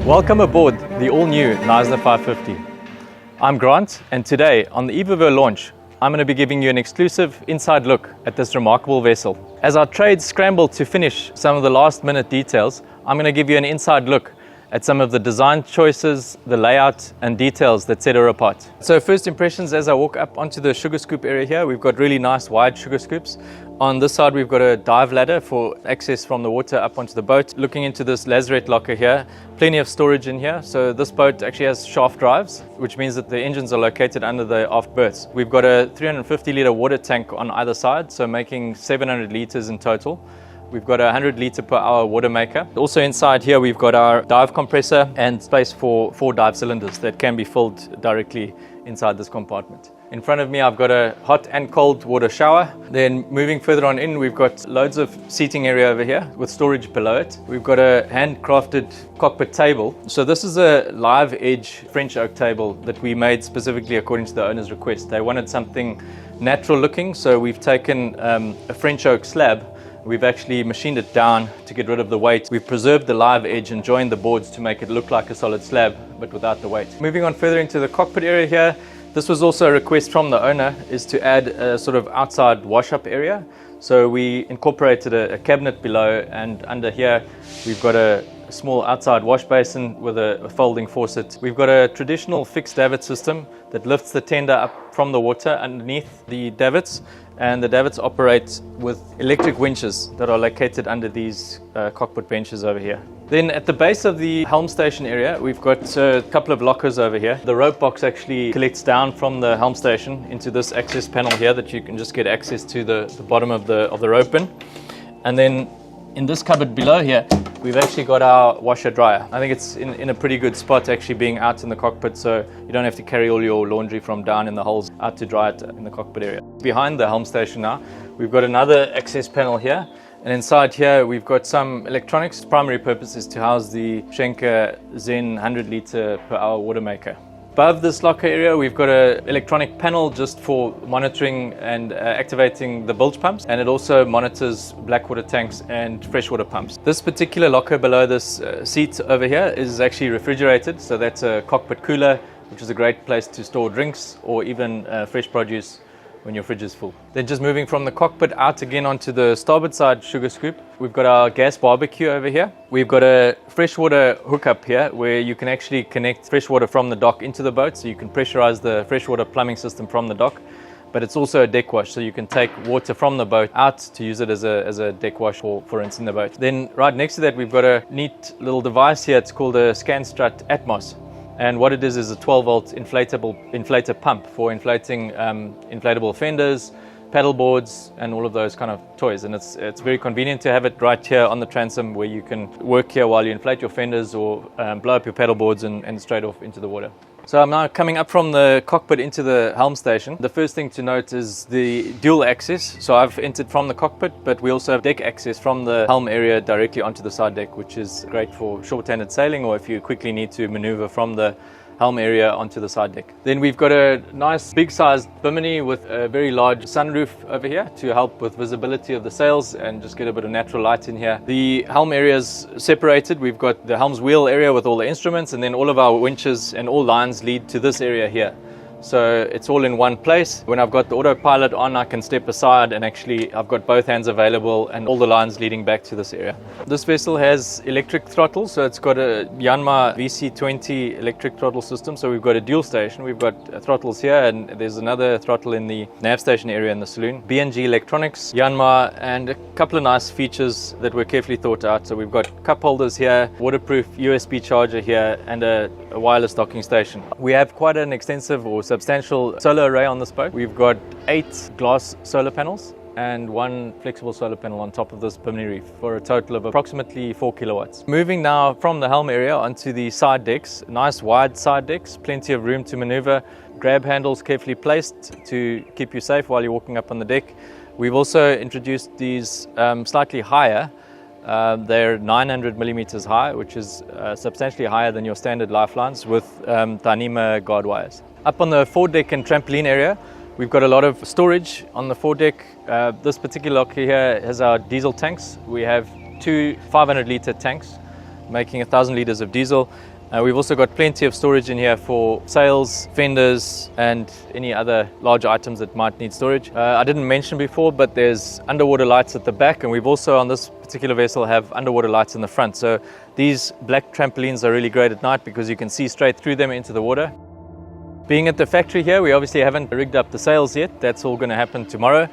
Welcome aboard the all-new Knysna 550. I'm Grant, and today, on the eve of her launch, I'm going to be giving you an exclusive inside look at this remarkable vessel. As our trades scramble to finish some of the last-minute details, I'm going to give you an inside look at some of the design choices, the layout and details that set her apart. So first impressions as I walk up onto the sugar scoop area here, we've got really nice wide sugar scoops. On this side we've got a dive ladder for access from the water up onto the boat. Looking into this lazarette locker here, plenty of storage in here. So this boat actually has shaft drives, which means that the engines are located under the aft berths. We've got a 350 litre water tank on either side, so making 700 litres in total. We've got a 100 litre per hour water maker. Also inside here we've got our dive compressor and space for 4 dive cylinders that can be filled directly inside this compartment. In front of me I've got a hot and cold water shower. Then moving further on in, we've got loads of seating area over here with storage below it. We've got a handcrafted cockpit table. So this is a live edge French oak table that we made specifically according to the owner's request. They wanted something natural looking, so we've taken a French oak slab. We've actually machined it down to get rid of the weight. We've preserved the live edge and joined the boards to make it look like a solid slab, but without the weight. Moving on further into the cockpit area here, this was also a request from the owner, is to add a sort of outside wash-up area. So we incorporated a cabinet below, and under here we've got a small outside wash basin with a folding faucet. We've got a traditional fixed davit system that lifts the tender up from the water underneath the davits, and the davits operate with electric winches that are located under these cockpit benches over here. Then at the base of the helm station area, we've got a couple of lockers over here. The rope box actually collects down from the helm station into this access panel here that you can just get access to the bottom of the rope in. And then in this cupboard below here, we've actually got our washer dryer. I think it's in a pretty good spot actually being out in the cockpit, so you don't have to carry all your laundry from down in the holes out to dry it in the cockpit area. Behind the helm station now, we've got another access panel here. And inside here, we've got some electronics. Primary purpose is to house the Schenker Zen 100 litre per hour water maker. Above this locker area, we've got an electronic panel just for monitoring and activating the bilge pumps, and it also monitors blackwater tanks and freshwater pumps. This particular locker below this seat over here is actually refrigerated, so that's a cockpit cooler, which is a great place to store drinks or even fresh produce when your fridge is full. Then just moving from the cockpit out again onto the starboard side sugar scoop, we've got our gas barbecue over here. We've got a freshwater hookup here where you can actually connect freshwater from the dock into the boat, so you can pressurize the freshwater plumbing system from the dock. But it's also a deck wash, so you can take water from the boat out to use it as a deck wash for instance in the boat. Then right next to that we've got a neat little device here. It's called a Scanstrut Atmos. And what it is a 12-volt inflator pump for inflating inflatable fenders, paddle boards, and all of those kind of toys. And it's very convenient to have it right here on the transom where you can work here while you inflate your fenders or blow up your paddle boards and straight off into the water. So I'm now coming up from the cockpit into the helm station. The first thing to note is the dual access. So I've entered from the cockpit, but we also have deck access from the helm area directly onto the side deck, which is great for short-handed sailing or if you quickly need to maneuver from the helm area onto the side deck. Then we've got a nice big-sized bimini with a very large sunroof over here to help with visibility of the sails and just get a bit of natural light in here. The helm area is separated. We've got the helm's wheel area with all the instruments, and then all of our winches and all lines lead to this area here. So it's all in one place. When I've got the autopilot on, I can step aside and actually I've got both hands available and all the lines leading back to this area. This vessel has electric throttle, so it's got a Yanmar VC20 electric throttle system. So we've got a dual station. We've got throttles here, and there's another throttle in the nav station area in the saloon. B&G electronics, Yanmar, and a couple of nice features that were carefully thought out. So we've got cup holders here, waterproof USB charger here, and a wireless docking station. We have quite an extensive or substantial solar array on this boat. We've got 8 glass solar panels and 1 flexible solar panel on top of this bimini reef for a total of approximately 4 kilowatts. Moving now from the helm area onto the side decks, nice wide side decks, plenty of room to maneuver, grab handles carefully placed to keep you safe while you're walking up on the deck. We've also introduced these slightly higher. They're 900 millimeters high, which is substantially higher than your standard lifelines with Dyneema guard wires. Up on the foredeck and trampoline area, we've got a lot of storage on the foredeck. This particular locker here has our diesel tanks. We have 2 500 litre tanks making 1,000 litres of diesel, We've also got plenty of storage in here for sails, fenders, and any other large items that might need storage. I didn't mention before, but there's underwater lights at the back, and we've also on this particular vessel have underwater lights in the front. So these black trampolines are really great at night because you can see straight through them into the water. Being at the factory here, we obviously haven't rigged up the sails yet. That's all going to happen tomorrow.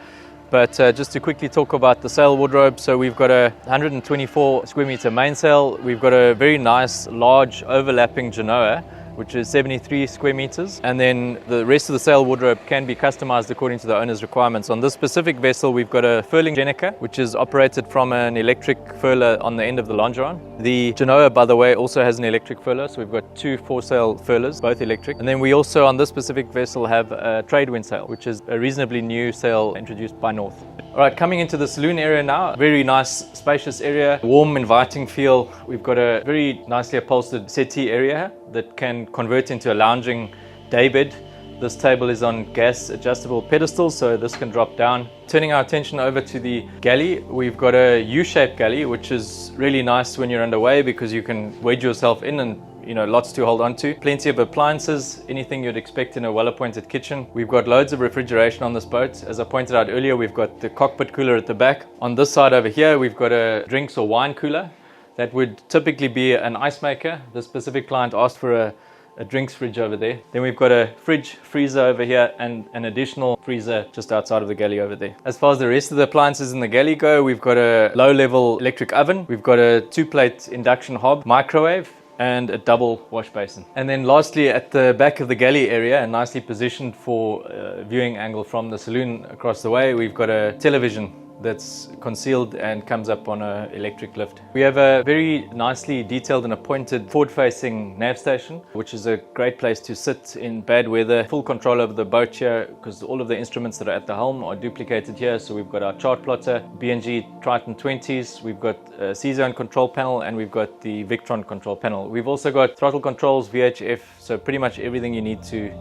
But just to quickly talk about the sail wardrobe, so we've got a 124 square meter mainsail. We've got a very nice large overlapping genoa, which is 73 square meters. And then the rest of the sail wardrobe can be customized according to the owner's requirements. On this specific vessel, we've got a furling Jenica, which is operated from an electric furler on the end of the longeron. The Genoa, by the way, also has an electric furler, so we've got two foresail furlers, both electric. And then we also, on this specific vessel, have a trade wind sail, which is a reasonably new sail introduced by North. All right, coming into the saloon area now, very nice, spacious area, warm, inviting feel. We've got a very nicely upholstered settee area that can convert into a lounging daybed. This table is on gas adjustable pedestals, so this can drop down. Turning our attention over to the galley, we've got a U-shaped galley, which is really nice when you're underway because you can wedge yourself in and lots to hold on to. Plenty of appliances, anything you'd expect in a well-appointed kitchen. We've got loads of refrigeration on this boat. As I pointed out earlier, we've got the cockpit cooler at the back. On this side over here, we've got a drinks or wine cooler. That would typically be an ice maker. The specific client asked for a drinks fridge over there. Then we've got a fridge, freezer over here, and an additional freezer just outside of the galley over there. As far as the rest of the appliances in the galley go, we've got a low-level electric oven. We've got a 2-plate induction hob, microwave, and a double wash basin. And then lastly, at the back of the galley area, and nicely positioned for viewing angle from the saloon across the way, we've got a television that's concealed and comes up on an electric lift. We have a very nicely detailed and appointed forward-facing nav station, which is a great place to sit in bad weather. Full control over the boat here because all of the instruments that are at the helm are duplicated here. So we've got our chart plotter, B&G Triton 20s, we've got a C-Zone control panel, and we've got the Victron control panel. We've also got throttle controls, VHF, so pretty much everything you need to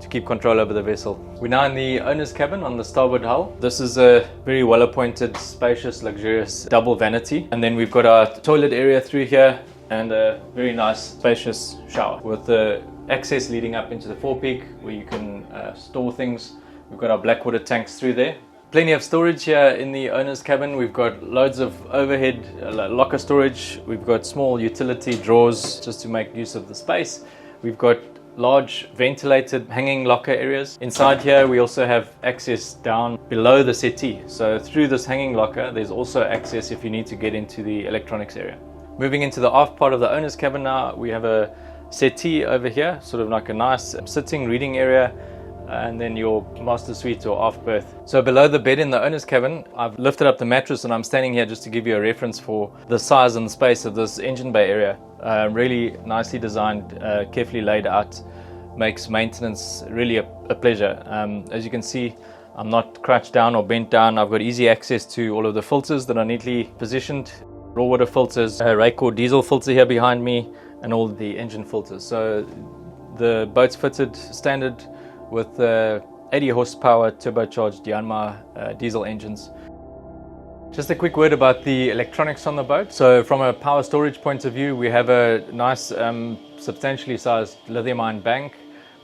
keep control over the vessel. We're now in the owner's cabin on the starboard hull. This is a very well appointed, spacious, luxurious double vanity. And then we've got our toilet area through here and a very nice, spacious shower with the access leading up into the forepeak where you can store things. We've got our black water tanks through there. Plenty of storage here in the owner's cabin. We've got loads of overhead locker storage. We've got small utility drawers just to make use of the space. We've got large ventilated hanging locker areas. Inside here we also have access down below the settee. So through this hanging locker there's also access if you need to get into the electronics area. Moving into the aft part of the owner's cabin now, we have a settee over here, sort of like a nice sitting reading area, and then your master suite or aft berth. So below the bed in the owner's cabin, I've lifted up the mattress and I'm standing here just to give you a reference for the size and the space of this engine bay area. Really nicely designed, carefully laid out, makes maintenance really a pleasure. As you can see, I'm not crouched down or bent down. I've got easy access to all of the filters that are neatly positioned. Raw water filters, a Raycor diesel filter here behind me, and all the engine filters. So the boat's fitted standard with 80 horsepower turbocharged Yanmar diesel engines. Just a quick word about the electronics on the boat. So from a power storage point of view, we have a nice substantially sized lithium-ion bank.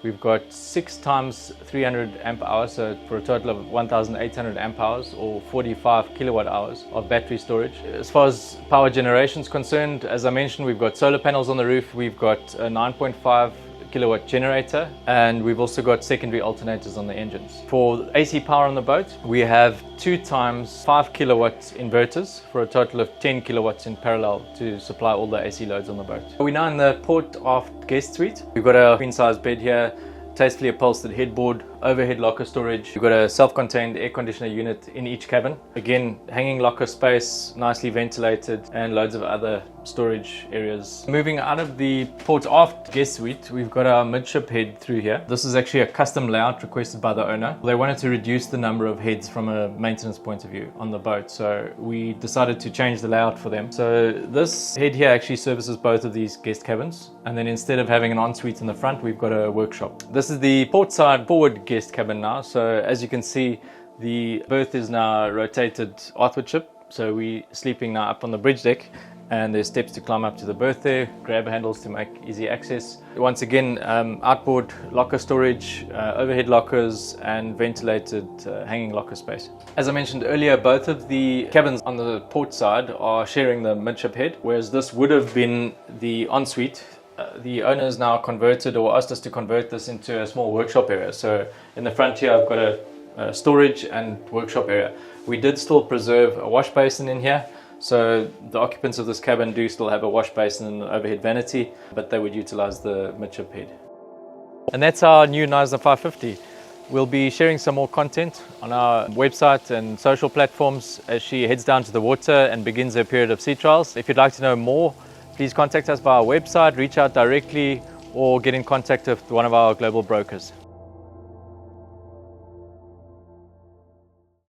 We've got 6 times 300 amp hours, so for a total of 1,800 amp hours or 45 kilowatt hours of battery storage. As far as power generation is concerned, as I mentioned, we've got solar panels on the roof. We've got a 9.5 kilowatt generator, and we've also got secondary alternators on the engines. For AC power on the boat, we have 2 times 5 kilowatt inverters for a total of 10 kilowatts in parallel to supply all the AC loads on the boat. We're now in the port aft guest suite. We've got a queen size bed here, tastefully upholstered headboard, overhead locker storage. We've got a self-contained air conditioner unit in each cabin. Again, hanging locker space, nicely ventilated, and loads of other storage areas. Moving out of the port aft guest suite, we've got our midship head through here. This is actually a custom layout requested by the owner. They wanted to reduce the number of heads from a maintenance point of view on the boat, so we decided to change the layout for them. So this head here actually services both of these guest cabins, and then instead of having an ensuite in the front, we've got a workshop. This is the port side forward guest cabin now. So as you can see, the berth is now rotated athwartship, so we're sleeping now up on the bridge deck, and there's steps to climb up to the berth there, grab handles to make easy access. Once again, outboard locker storage, overhead lockers and ventilated hanging locker space. As I mentioned earlier, both of the cabins on the port side are sharing the midship head, whereas this would have been the ensuite. The owners now converted or asked us to convert this into a small workshop area. So in the front here I've got a storage and workshop area. We did still preserve a wash basin in here, so the occupants of this cabin do still have a wash basin and an overhead vanity, but they would utilize the midship head. And that's our new Knysna 550. We'll be sharing some more content on our website and social platforms as she heads down to the water and begins her period of sea trials. If you'd like to know more, please contact us via our website, reach out directly, or get in contact with one of our global brokers.